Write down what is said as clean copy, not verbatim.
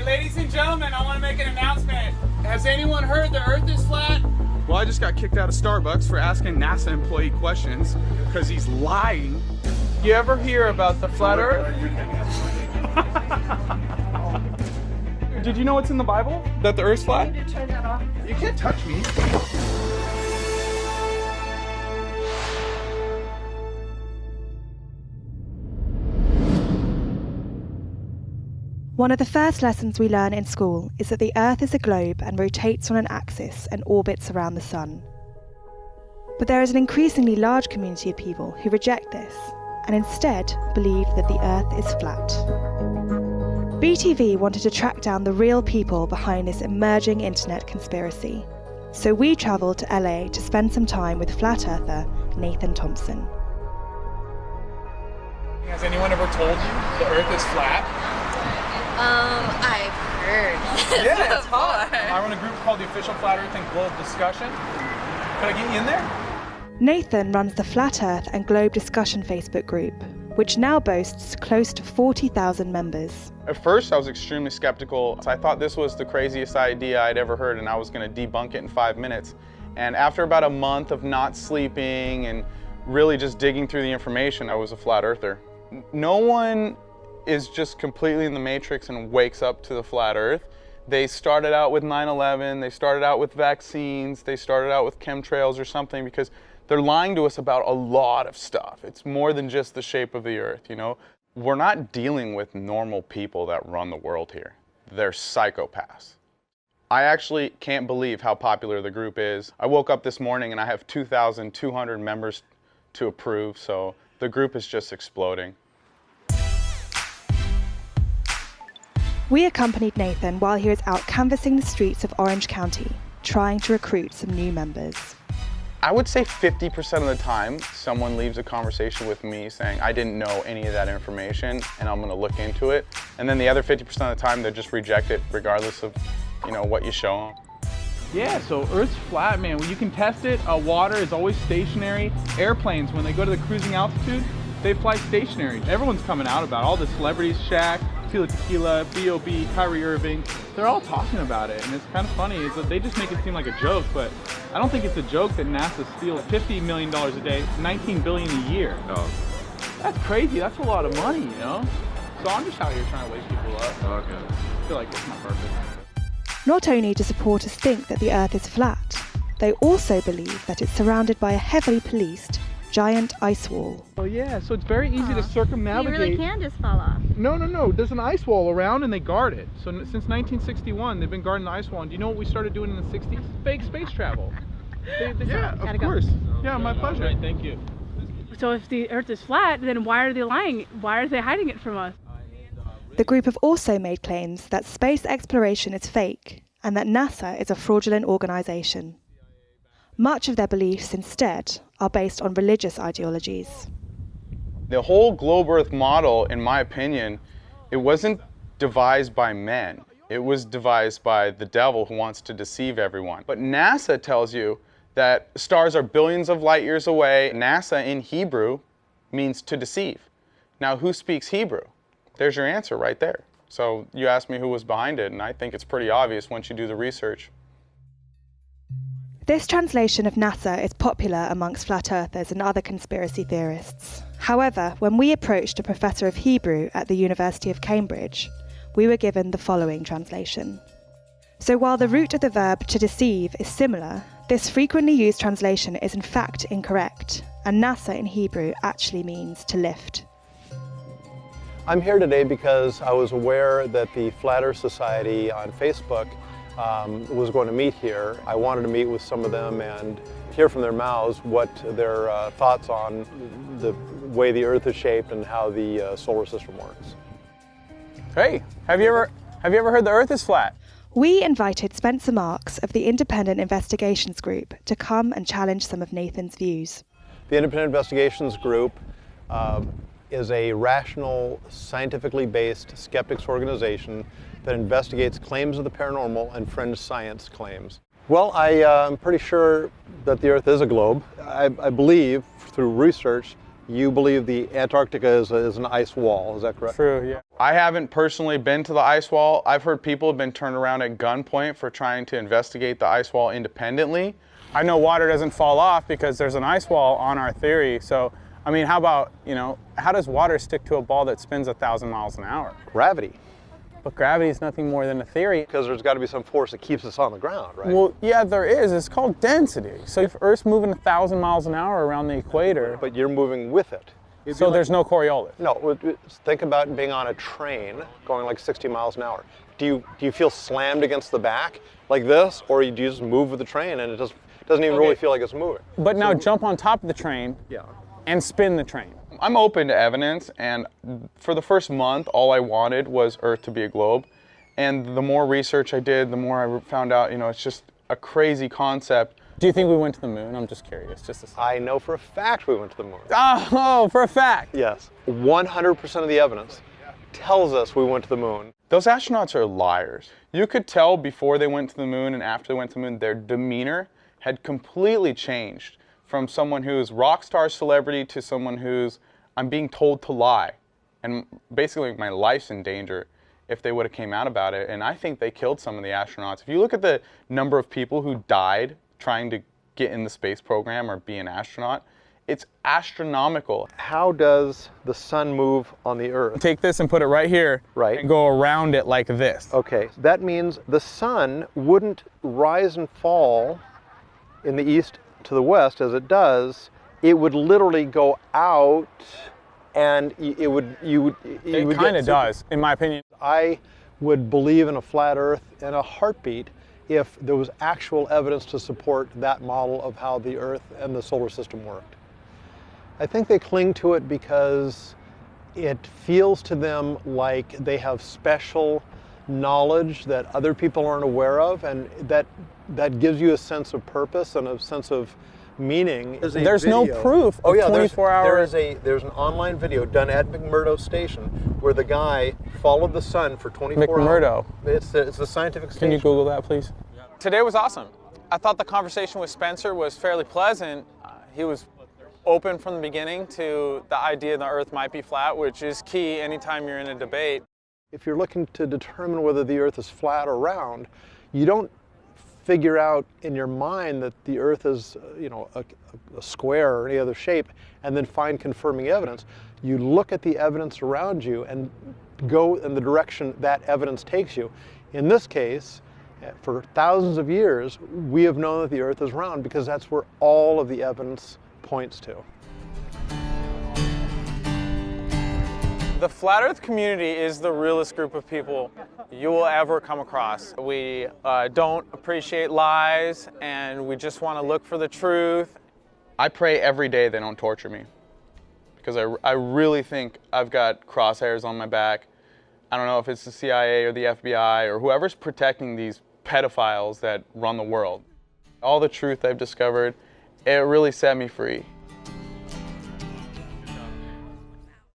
Okay, ladies and gentlemen, I want to make an announcement. Has anyone heard the Earth is flat? Well, I just got kicked out of Starbucks for asking NASA employee questions because he's lying. You ever hear about the flat Earth? Did you know what's in the Bible? That the Earth's flat? You turn that off. You can't touch me. One of the first lessons we learn in school is that the Earth is a globe and rotates on an axis and orbits around the Sun. But there is an increasingly large community of people who reject this and instead believe that the Earth is flat. BTV wanted to track down the real people behind this emerging internet conspiracy. So we travelled to LA to spend some time with flat earther Nathan Thompson. Has anyone ever told you the Earth is flat? I've heard. Yeah, it's hot. I run a group called the Official Flat Earth and Globe Discussion. Could I get you in there? Nathan runs the Flat Earth and Globe Discussion Facebook group, which now boasts close to 40,000 members. At first, I was extremely skeptical. I thought this was the craziest idea I'd ever heard, and I was going to debunk it in 5 minutes. And after about a month of not sleeping and really just digging through the information, I was a flat earther. No one is just completely in the matrix and wakes up to the flat earth. They started out with 9/11, they started out with vaccines, they started out with chemtrails or something, because they're lying to us about a lot of stuff. It's more than just the shape of the earth, you know? We're not dealing with normal people that run the world here. They're psychopaths. I actually can't believe how popular the group is. I woke up this morning and I have 2,200 members to approve, so the group is just exploding. We accompanied Nathan while he was out canvassing the streets of Orange County, trying to recruit some new members. I would say 50% of the time, someone leaves a conversation with me saying, I didn't know any of that information and I'm gonna look into it. And then the other 50% of the time, they just reject it regardless of, you know, what you show them. Yeah, so Earth's flat, man. When you can test it, water is always stationary. Airplanes, when they go to the cruising altitude, they fly stationary. Everyone's coming out about it. All the celebrities, Shaq, Tila Tequila, B.O.B., Kyrie Irving, they're all talking about it. And it's kind of funny is that they just make it seem like a joke, but I don't think it's a joke that NASA steals $50 million a day, $19 billion a year. Oh. That's crazy. That's a lot of money, you know? So I'm just out here trying to wake people up. Okay. I feel like it's my purpose. Not only do supporters think that the Earth is flat, they also believe that it's surrounded by a heavily policed, giant ice wall. Oh yeah, so it's very easy to circumnavigate. You really can just fall off. No. There's an ice wall around and they guard it. So since 1961, they've been guarding the ice wall. And do you know what we started doing in the 60s? Fake space travel. Yeah, of course. Yeah, my pleasure. Right, thank you. So if the Earth is flat, then why are they lying? Why are they hiding it from us? The group have also made claims that space exploration is fake and that NASA is a fraudulent organisation. Much of their beliefs, instead, are based on religious ideologies. The whole globe Earth model, in my opinion, it wasn't devised by men. It was devised by the devil who wants to deceive everyone. But NASA tells you that stars are billions of light years away. NASA in Hebrew means to deceive. Now, who speaks Hebrew? There's your answer right there. So you asked me who was behind it, and I think it's pretty obvious once you do the research. This translation of NASA is popular amongst flat earthers and other conspiracy theorists. However, when we approached a professor of Hebrew at the University of Cambridge, we were given the following translation. So while the root of the verb to deceive is similar, this frequently used translation is in fact incorrect, and NASA in Hebrew actually means to lift. I'm here today because I was aware that the Flat Earth Society on Facebook was going to meet here. I wanted to meet with some of them and hear from their mouths what their thoughts on the way the Earth is shaped and how the solar system works. Hey, have you ever heard the Earth is flat? We invited Spencer Marks of the Independent Investigations Group to come and challenge some of Nathan's views. The Independent Investigations Group is a rational, scientifically based skeptics organization that investigates claims of the paranormal and fringe science claims. Well, I'm pretty sure that the Earth is a globe. I believe through research you believe the Antarctica is an ice wall, is that correct? True, yeah. I haven't personally been to the ice wall. I've heard people have been turned around at gunpoint for trying to investigate the ice wall independently. I know water doesn't fall off because there's an ice wall on our theory. So, I mean, how about, how does water stick to a ball that spins 1,000 miles an hour? Gravity. But gravity is nothing more than a theory. Because there's got to be some force that keeps us on the ground, right? Well, yeah, there is. It's called density. So if Earth's moving 1,000 miles an hour around the equator. But you're moving with it. So there's no Coriolis? No, think about being on a train going like 60 miles an hour. Do you feel slammed against the back like this, or do you just move with the train and it doesn't even really feel like it's moving? But now jump on top of the train and spin the train. I'm open to evidence, and for the first month, all I wanted was Earth to be a globe. And the more research I did, the more I found out, it's just a crazy concept. Do you think we went to the moon? I'm just curious. I know for a fact we went to the moon. Oh, for a fact? Yes. 100% of the evidence tells us we went to the moon. Those astronauts are liars. You could tell before they went to the moon and after they went to the moon, their demeanor had completely changed from someone who's rock star celebrity to someone who's, I'm being told to lie. And basically my life's in danger if they would have came out about it. And I think they killed some of the astronauts. If you look at the number of people who died trying to get in the space program or be an astronaut, it's astronomical. How does the sun move on the Earth? Take this and put it right here, right, and go around it like this. Okay, that means the sun wouldn't rise and fall in the east to the west as it does. It would literally go out, and it kind of does, in my opinion. I would believe in a flat Earth in a heartbeat if there was actual evidence to support that model of how the Earth and the solar system worked. I think they cling to it because it feels to them like they have special knowledge that other people aren't aware of, and that gives you a sense of purpose and a sense of meaning. There's no proof of 24 hours. There's an online video done at McMurdo Station where the guy followed the sun for 24 McMurdo. hours. It's the scientific station. Can you Google that, please? Yeah. Today was awesome. I thought the conversation with Spencer was fairly pleasant. He was open from the beginning to the idea the Earth might be flat, which is key anytime you're in a debate. If you're looking to determine whether the Earth is flat or round, you don't figure out in your mind that the Earth is, a square or any other shape, and then find confirming evidence. You look at the evidence around you and go in the direction that evidence takes you. In this case, for thousands of years, we have known that the Earth is round because that's where all of the evidence points to. The Flat Earth community is the realest group of people you will ever come across. We don't appreciate lies, and we just want to look for the truth. I pray every day they don't torture me, because I really think I've got crosshairs on my back. I don't know if it's the CIA or the FBI or whoever's protecting these pedophiles that run the world. All the truth I've discovered, it really set me free.